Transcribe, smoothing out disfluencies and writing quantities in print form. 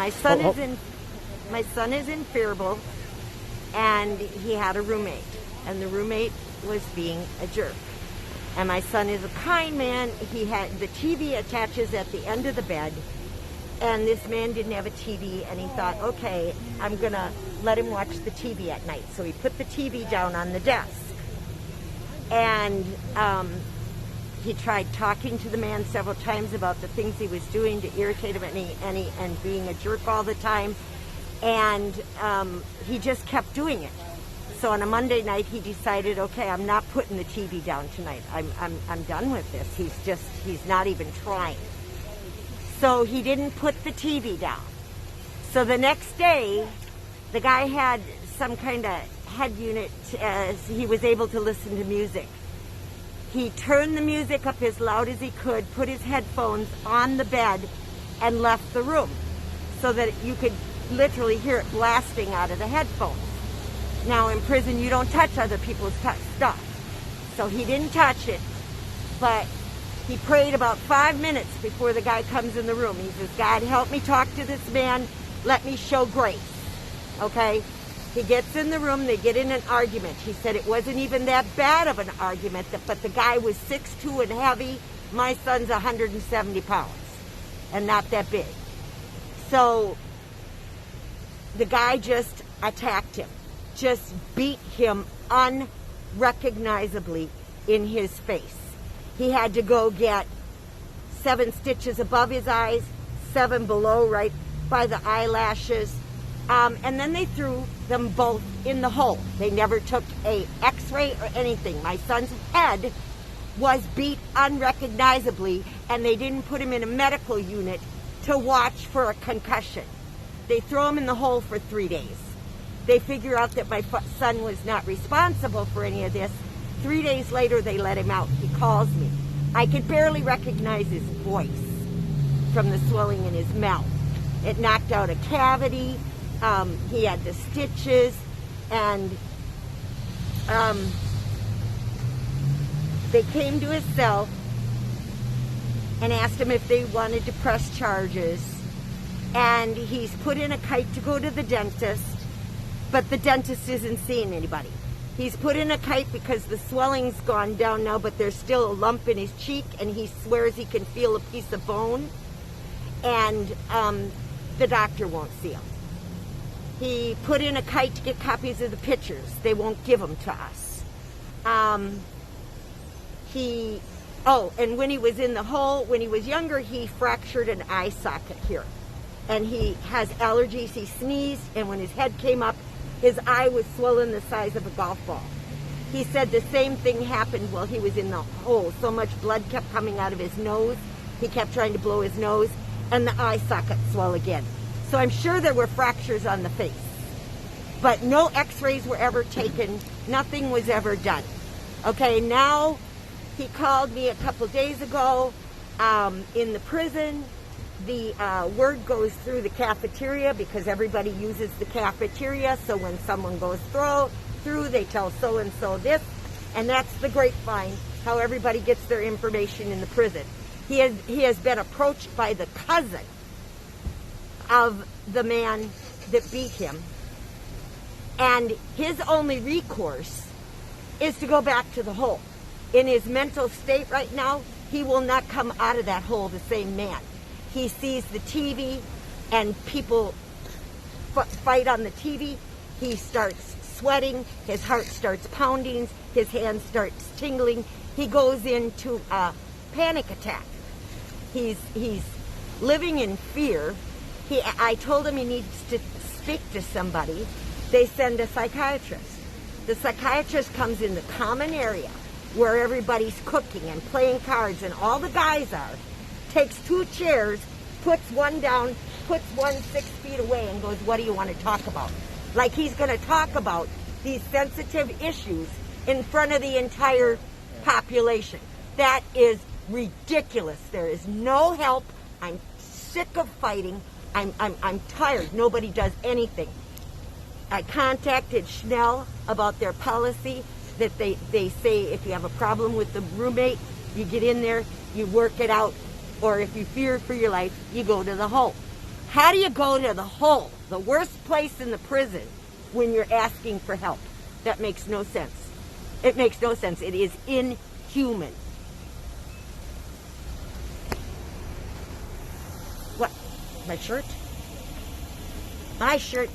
My son is in Faribault, and he had a roommate, and the roommate was being a jerk. And my son is a kind man. He had the TV attaches at the end of the bed, and this man didn't have a TV, and he thought, okay, I'm gonna let him watch the TV at night. So he put the TV down on the desk, and he tried talking to the man several times about the things he was doing to irritate him, and being a jerk all the time, and he just kept doing it. So on a Monday night, he decided, okay, I'm not putting the TV down tonight. I'm done with this. He's not even trying. So he didn't put the TV down. So the next day, the guy had some kind of head unit, he was able to listen to music. He turned the music up as loud as he could, put his headphones on the bed, and left the room so that you could literally hear it blasting out of the headphones. Now in prison, you don't touch other people's stuff. So he didn't touch it, but he prayed about 5 minutes before the guy comes in the room. He says, God, help me talk to this man. Let me show grace. Okay? He gets in the room. They get in an argument. He said it wasn't even that bad of an argument, but the guy was 6'2" and heavy. My son's 170 pounds and not that big. So the guy just attacked him, just beat him unrecognizably in his face. He had to go get 7 stitches above his eyes, 7 below, right by the eyelashes. And then they threw them both in the hole. They never took a x-ray or anything. My son's head was beat unrecognizably, and they didn't put him in a medical unit to watch for a concussion. They throw him in the hole for 3 days. They figure out that my son was not responsible for any of this. 3 days later, they let him out. He calls me. I could barely recognize his voice from the swelling in his mouth. It knocked out a cavity. He had the stitches, and they came to his cell and asked him if they wanted to press charges. And he's put in a kite to go to the dentist, but the dentist isn't seeing anybody. He's put in a kite because the swelling's gone down now, but there's still a lump in his cheek, and he swears he can feel a piece of bone, and the doctor won't see him. He put in a kite to get copies of the pictures. They won't give them to us. And when he was in the hole, when he was younger, he fractured an eye socket here. And he has allergies. He sneezed, and when his head came up, his eye was swollen the size of a golf ball. He said the same thing happened while he was in the hole. So much blood kept coming out of his nose. He kept trying to blow his nose, and the eye socket swelled again. So I'm sure there were fractures on the face. But no x-rays were ever taken. Nothing was ever done. Okay, now he called me a couple days ago in the prison. The word goes through the cafeteria because everybody uses the cafeteria. So when someone goes through, they tell so-and-so this. And that's the grapevine, how everybody gets their information in the prison. He has been approached by the cousin of the man that beat him. And his only recourse is to go back to the hole. In his mental state right now, he will not come out of that hole the same man. He sees the TV and people fight on the TV. He starts sweating. His heart starts pounding. His hand starts tingling. He goes into a panic attack. He's living in fear. I told him he needs to speak to somebody. They send a psychiatrist. The psychiatrist comes in the common area where everybody's cooking and playing cards and all the guys are, takes 2 chairs, puts one down, puts one 6 feet away and goes, what do you want to talk about? Like he's going to talk about these sensitive issues in front of the entire population. That is ridiculous. There is no help. I'm sick of fighting. I'm tired. Nobody does anything. I contacted Schnell about their policy that they say if you have a problem with the roommate, you get in there, you work it out, or if you fear for your life, you go to the hole. How do you go to the hole, the worst place in the prison, when you're asking for help? That makes no sense. It makes no sense. It is inhuman. What? My shirt? My shirt.